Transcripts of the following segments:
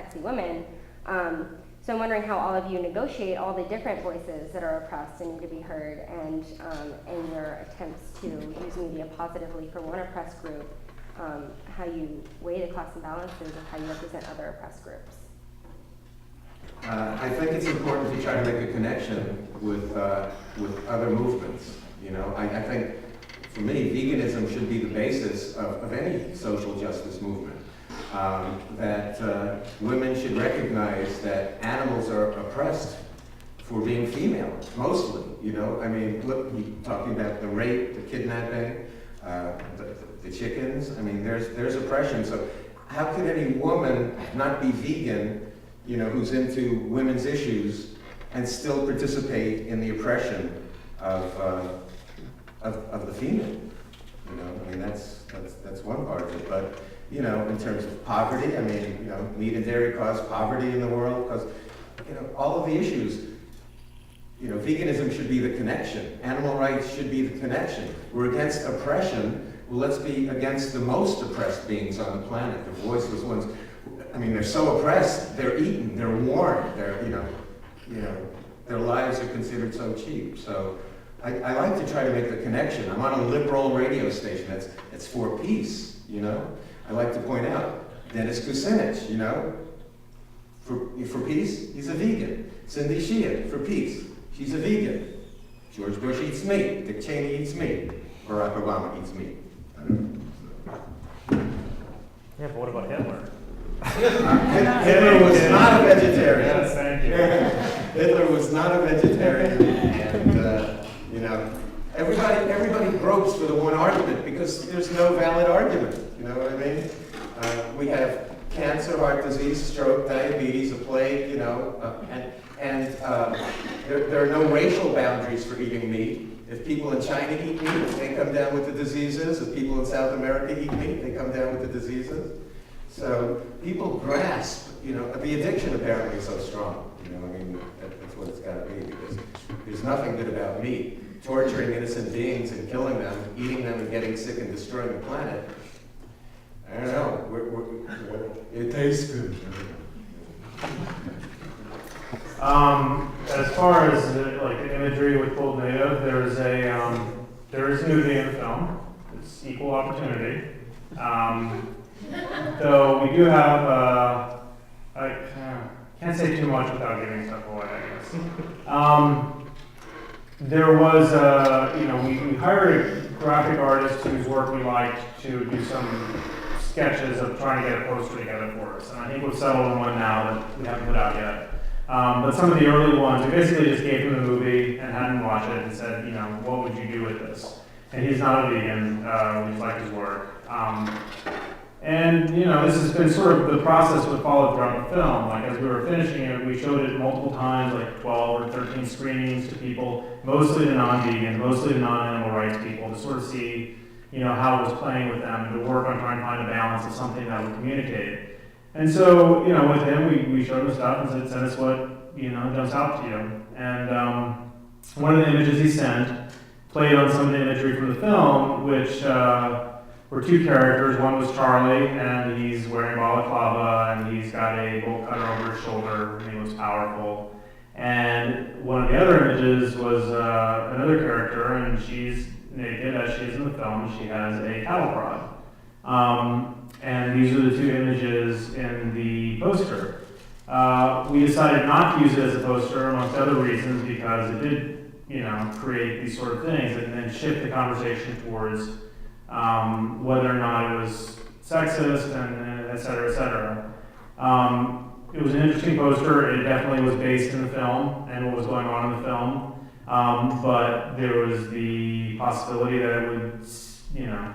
sexy women. So I'm wondering how all of you negotiate all the different voices that are oppressed and need to be heard, and in your attempts to use media positively for one oppressed group, how you weigh the costs and balances of how you represent other oppressed groups. I think it's important to try to make a connection with other movements. You know, I think for me, veganism should be the basis of any social justice movement. That women should recognize that animals are oppressed for being female, mostly. You know, I mean, look, you're talking about the rape, the kidnapping, the chickens. I mean, there's oppression. So how could any woman not be vegan, you know, who's into women's issues and still participate in the oppression of the female? You know, I mean, that's one part of it. But you know, in terms of poverty, I mean, you know, meat and dairy cause poverty in the world because, you know, all of the issues. You know, veganism should be the connection. Animal rights should be the connection. We're against oppression. Well, let's be against the most oppressed beings on the planet, the voiceless ones. I mean, they're so oppressed, they're eaten, they're worn, they're, you know, their lives are considered so cheap. So I like to try to make the connection. I'm on a liberal radio station that's for peace, you know. I like to point out Denis, you know, for peace, he's a vegan. Cindy Shea, for peace, she's a vegan. George Bush eats meat. Dick Cheney eats meat. Barack Obama eats meat. Yeah, but what about Hitler? Hitler was not a vegetarian. Yes, thank you. Hitler was not a vegetarian, and you know, everybody gropes for the one argument because there's no valid argument. You know what I mean? We have cancer, heart disease, stroke, diabetes, a plague. You know, and there are no racial boundaries for eating meat. If people in China eat meat, they come down with the diseases. If people in South America eat meat, they come down with the diseases. So people grasp, you know, the addiction apparently is so strong. You know, I mean, that's what it's got to be because there's nothing good about meat. Torturing innocent beings and killing them, eating them and getting sick and destroying the planet. I don't know. It tastes good. As far as like the imagery with Pulled Native, there is nudity in the film. It's equal opportunity. Though we do have, I can't say too much without giving stuff away, I guess. There was, you know, we hired a graphic artist whose work we liked to do some sketches of trying to get a poster together for us. And I think we've settled on one now that we haven't put out yet. But some of the early ones, we basically just gave him the movie and had him watch it and said, you know, what would you do with this? And he's not a vegan, we just liked his work. And, you know, this has been sort of the process we followed throughout the film. Like, as we were finishing it, we showed it multiple times, like 12 or 13 screenings to people, mostly to non-vegan, mostly to non-animal rights people, to sort of see, you know, how it was playing with them and to work on trying to find a balance of something that would communicate. And so, you know, with him, we showed him stuff and said, send us what, you know, jumps out to you. And one of the images he sent played on some of the imagery from the film, which were two characters. One was Charlie, and he's wearing balaclava, and he's got a bolt cutter over his shoulder, and he looks powerful. And one of the other images was another character, and she's naked, as she is in the film. She has a cattle prod. And these are the two images in the poster. We decided not to use it as a poster, amongst other reasons, because it did, you know, create these sort of things and then shift the conversation towards whether or not it was sexist and et cetera, et cetera. It was an interesting poster. It definitely was based in the film and what was going on in the film. But there was the possibility that it would, you know,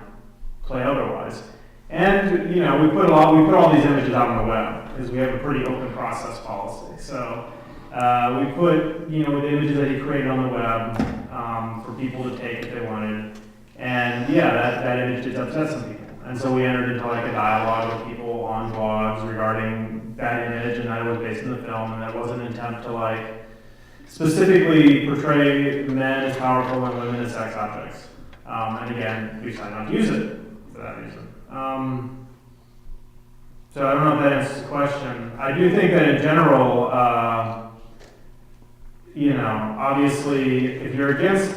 play otherwise. And, you know, we put all these images out on the web because we have a pretty open process policy. So we put, you know, the images that he created on the web for people to take if they wanted. And yeah, that image did upset some people. And so we entered into like a dialogue with people on blogs regarding that image and that it was based in the film and that wasn't an attempt to like specifically portray men as powerful and women as sex objects. And again, we decided not to use it for that reason. So I don't know if that answers the question. I do think that in general, obviously, if you're against,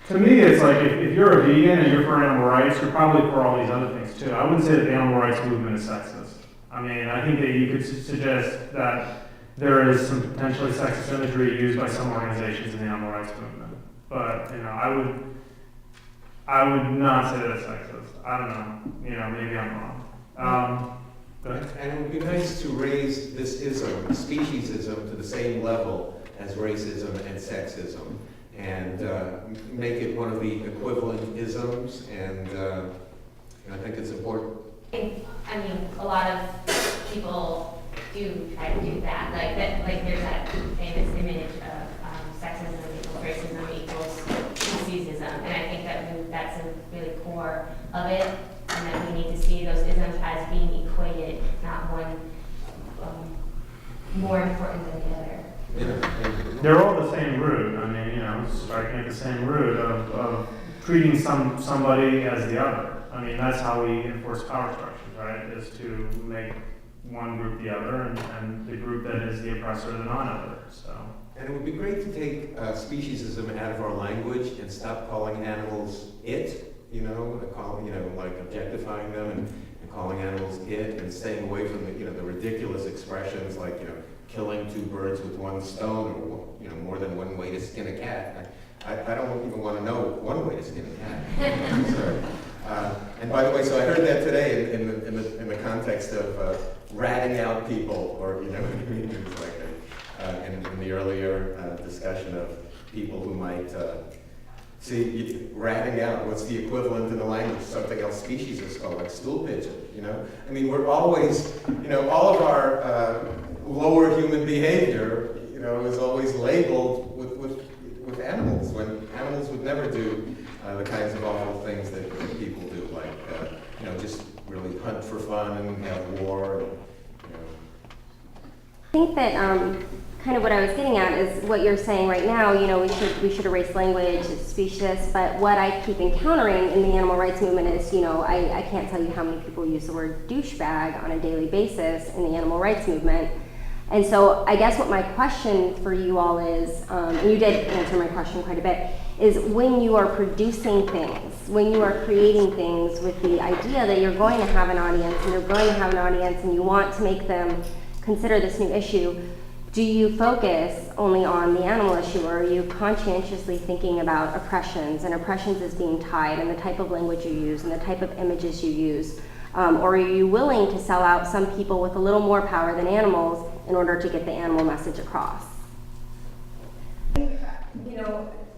to me, it's like if you're a vegan and you're for animal rights, you're probably for all these other things too. I wouldn't say that the animal rights movement is sexist. I mean, I think that you could suggest that there is some potentially sexist imagery used by some organizations in the animal rights movement. But, I would not say that it's sexist. I don't know. Maybe I'm wrong. And it would be nice to raise this ism, speciesism, to the same level as racism and sexism, and make it one of the equivalent isms, and I think it's important. I mean, a lot of people do try to do that. Like there's that famous image of sexism equals racism equals speciesism, and I think that that's a really core of it, and that we need to see those isms as being equated, not one more important than the other. Yeah. They're all the same root. I mean, striking at the same root of treating somebody as the other. I mean, that's how we enforce power structures, right? Is to make one group the other, and the group that is the oppressor the non-other. So. And it would be great to take speciesism out of our language and stop calling animals it. Like objectifying them and calling animals it, and staying away from the ridiculous expressions like killing two birds with one stone, or more than one way to skin a cat. I don't even want to know one way to skin a cat. Sorry. And by the way, so I heard that today in the context of ratting out people, or it's like in the earlier discussion of people who might see ratting out. What's the equivalent in the language? Something else species is called, like stool pigeon. I mean, we're always, all of our lower human behavior, is always labeled with animals, when animals would never do the kinds of awful things that people do, like just really hunt for fun and have war. I think that kind of what I was getting at is what you're saying right now. We should erase language, it's specious. But what I keep encountering in the animal rights movement is, I can't tell you how many people use the word douchebag on a daily basis in the animal rights movement. And so I guess what my question for you all is, and you did answer my question quite a bit, is when you are producing things, when you are creating things with the idea that you're going to have an audience, and you want to make them consider this new issue, do you focus only on the animal issue, or are you conscientiously thinking about oppressions as being tied, and the type of language you use and the type of images you use? Or are you willing to sell out some people with a little more power than animals in order to get the animal message across?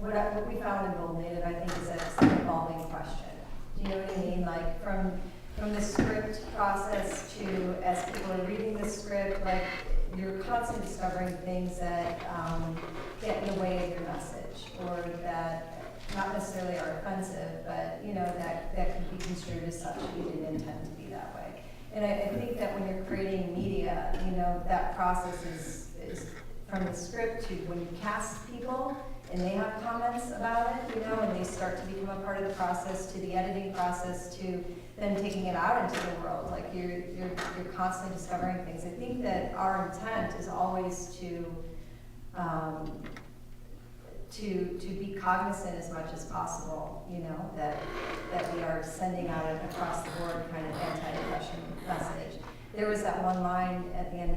What we found in Gold Native, I think, is that it's an evolving question. Do you know what I mean? Like from the script process to, as people are reading the script, like you're constantly discovering things that get in the way of your message, or that not necessarily are offensive, but that could be construed as such that you didn't intend to be that way. And I think that when you're creating media, that process is from the script to when you cast people and they have comments about it, and they start to become a part of the process, to the editing process, to then taking it out into the world. Like you're constantly discovering things. I think that our intent is always to be cognizant as much as possible, that we are sending out an across the board kind of anti-oppression message. There was that one line at the end